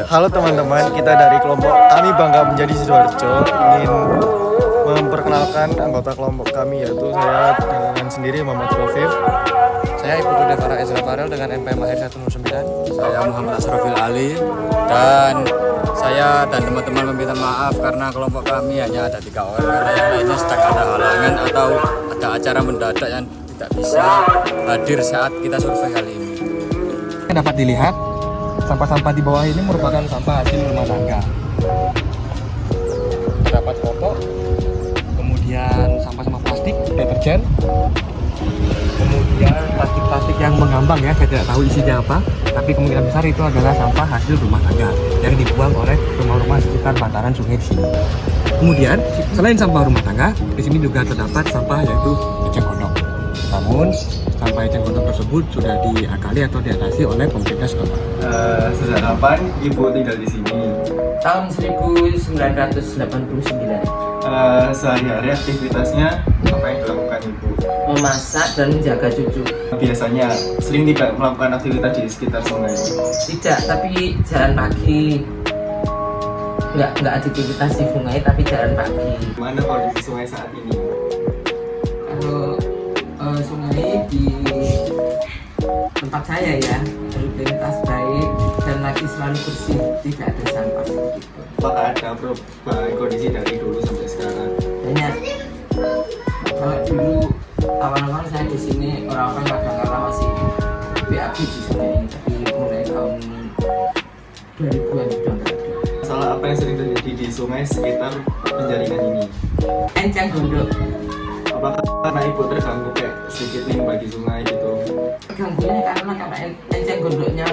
Halo teman-teman, kita dari kelompok Kami Bangga Menjadi Sidoarjo ingin memperkenalkan anggota kelompok kami, yaitu saya dengan sendiri Muhammad Rofif. Saya Ibu Tude Farah Ezra Farel dengan NPM Mahir 109. Saya Muhammad Asrafil Ali, dan saya dan teman-teman meminta maaf karena kelompok kami hanya ada 3 orang karena yang lainnya sedang ada halangan atau ada acara mendadak yang tidak bisa hadir saat kita survei kali ini. Dapat dilihat sampah-sampah di bawah ini merupakan sampah hasil rumah tangga. Dapat foto, kemudian sampah-sampah plastik, deterjen, kemudian plastik-plastik yang mengambang ya, saya tidak tahu isinya apa, tapi kemungkinan besar itu adalah sampah hasil rumah tangga yang dibuang oleh rumah-rumah sekitar bantaran sungai di sini. Kemudian selain sampah rumah tangga, di sini juga terdapat sampah yaitu eceng gondok. Namun sampah eceng gondok tersebut sudah diakali atau diatasi oleh pemerintah setempat. Sejak kapan Ibu tinggal di sini? Tahun 1989. Sehari-hari aktivitasnya apa yang dilakukan Ibu? Memasak dan menjaga cucu. Biasanya sering tidak melakukan aktivitas di sekitar sungai. Tidak, tapi jalan pagi. Enggak aktivitas di sungai, tapi jalan pagi. Mana kondisi sungai saat ini? Kalau sungai di tempat saya ya, rutinitas baik dan lagi selalu bersih, tidak ada sampah gitu. Apakah ada perubahan kondisi dari dulu sampai sekarang? Banyak. Kalau dulu awal-awal saya di sini orang-orang kadang-kadang masih BAB di sungai, tapi mulai tahun 2000-an sudah nggak ada. Masalah apa yang sering terjadi di sungai sekitar penjaringan ini? Eceng gondok. Apakah karena Ibu terganggu kayak sedikit limbah di sungai gitu? Terganggunya karena eceng gondoknya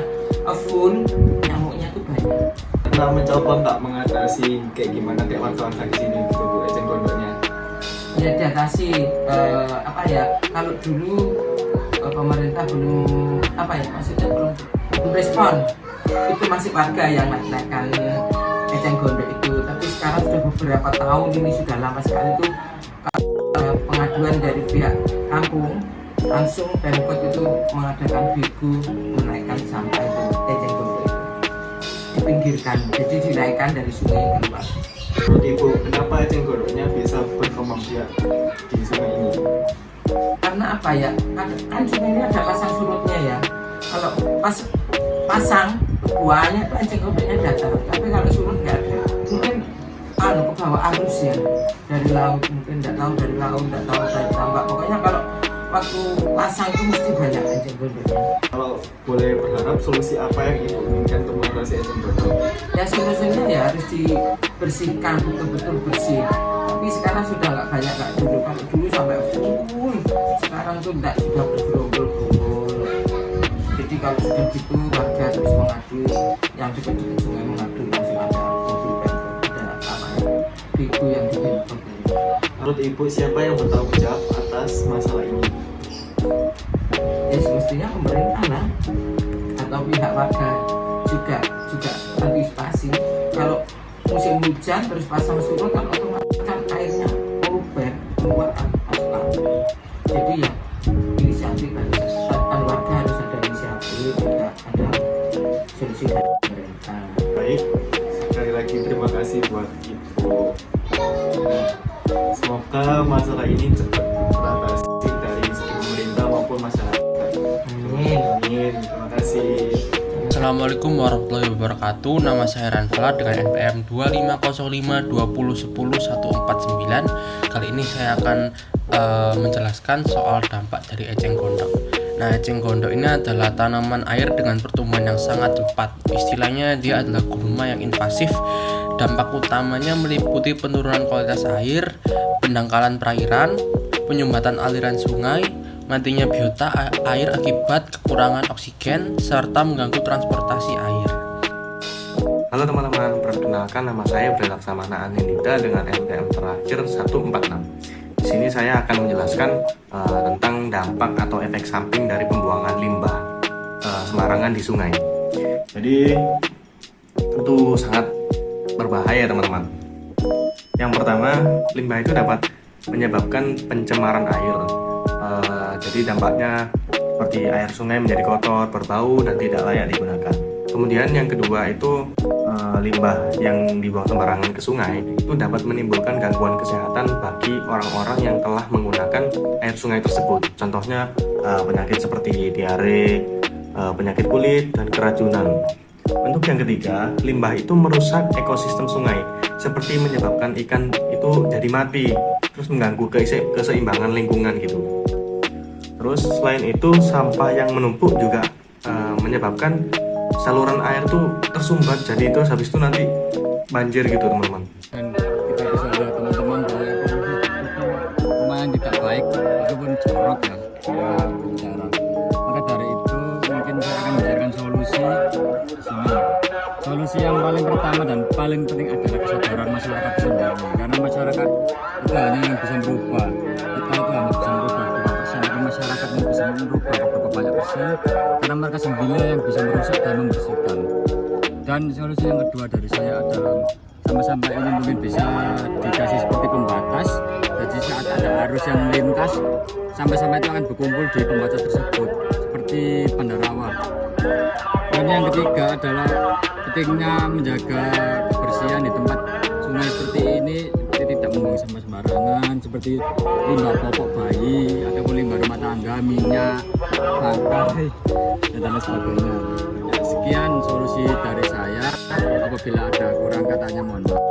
full, nyamuknya tuh banyak. Pernah mencoba nggak mengatasi kayak gimana kayak warga-warga di sini gitu Bu, eceng gondoknya? Ya diatasi apa ya? Kalau dulu pemerintah belum apa ya? Maksudnya belum respon. Itu masih warga yang menaikkan eceng gondok itu. Tapi sekarang sudah beberapa tahun ini sudah lama sekali tuh pengaduan dari pihak kampung, langsung Pemkot itu mengadakan bigu menaikkan sampah itu eceng gondok itu dipinggirkan, jadi dinaikkan dari sungai keluar. Menurut Ibu, kenapa eceng gondoknya bisa berkembang biak di sungai ini? Karena apa ya? Kan sungai ini ada pasang surutnya ya. Kalau pasang buahnya itu eceng gondoknya datang, tapi kalau surut nggak ada. Mungkin ke bawah arus ya, dari laut, mungkin nggak tahu dari laut, nggak tahu dari tambak. Pokoknya kalau waktu pasang itu mesti banyak eceng gondoknya. Kalau boleh berharap, solusi apa yang Ibu inginkan untuk mengatasi eceng gondok? Ya solusinya ya harus dibersihkan, betul-betul bersih. Tapi sekarang sudah nggak banyak kayak dulu. Kalau dulu sampai full, sekarang tuh enggak, sudah bergerombol-gerombol. Jadi kalau sudah gitu warga terus mengadu, yang dekat-dekat sungai mengadu, masih ada mobil Pemkot, ada apa ya, bigu yang di Pemkot ini. Menurut Ibu, siapa yang bertanggung jawab atas masalah ini? Ya semestinya pemerintah lah, atau pihak warga juga antisipasi. Kalau musim hujan terus pasang surut kan otomatis kan airnya meluber keluar kan masuk. Jadi ya inisiatif kan warga harus ada inisiatif, juga ada solusi dari pemerintah. Baik, sekali lagi terima kasih buat Ibu. Semoga masalah ini cepat teratasi dari segi pemerintah maupun masyarakat. Amin. Amin. Terima kasih. Assalamualaikum warahmatullahi wabarakatuh. Nama saya Ranfala dengan NPM 250520101449. Kali ini saya akan menjelaskan soal dampak dari eceng gondok. Nah, eceng gondok ini adalah tanaman air dengan pertumbuhan yang sangat cepat. Istilahnya dia adalah gulma yang invasif. Dampak utamanya meliputi penurunan kualitas air, pendangkalan perairan, penyumbatan aliran sungai, matinya biota air akibat kekurangan oksigen, serta mengganggu transportasi air. Halo teman-teman, perkenalkan nama saya Bray Laksamana Anindita dengan NPM terakhir 146. Di sini saya akan menjelaskan tentang dampak atau efek samping dari pembuangan limbah sembarangan di sungai. Jadi tentu sangat berbahaya teman-teman. Yang pertama, limbah itu dapat menyebabkan pencemaran air. Jadi dampaknya seperti air sungai menjadi kotor, berbau, dan tidak layak digunakan. Kemudian yang kedua itu limbah yang dibuang sembarangan ke sungai itu dapat menimbulkan gangguan kesehatan bagi orang-orang yang telah menggunakan air sungai tersebut. Contohnya penyakit seperti diare, penyakit kulit, dan keracunan. Untuk yang ketiga, limbah itu merusak ekosistem sungai, seperti menyebabkan ikan itu jadi mati, terus mengganggu keseimbangan lingkungan gitu. Terus selain itu, sampah yang menumpuk juga menyebabkan saluran air tuh tersumbat, jadi itu habis itu nanti banjir gitu teman-teman. Dan kita bisa lihat teman-teman bahwa ekologi itu lumayan tidak baik ataupun jorok ya saya bicara. Maka dari itu mungkin saya akan memberikan solusi di sini. Solusi yang paling pertama dan paling penting adalah kesadaran masyarakat sendiri, karena masyarakat itu hanya yang bisa berubah. Kita itu hanya bisa berubah 2%, tapi masyarakat yang bisa merubah beberapa banyak persen, karena mereka sendiri yang bisa merusak dan membersihkan. Dan solusi yang kedua dari saya adalah sampah-sampah ini mungkin bisa dikasih seperti pembatas. Jadi saat ada arus yang melintas, sampah-sampah itu akan berkumpul di pembatas tersebut seperti bandarawan. Dan yang ketiga adalah pentingnya menjaga kebersihan di tempat sungai seperti ini, tidak membuang sampah sembarangan seperti limbah popok bayi ataupun limbah rumah tangga, minyak, bangkai, dan lain sebagainya. Sekian solusi dari saya. Apabila ada kurang katanya mohon maaf.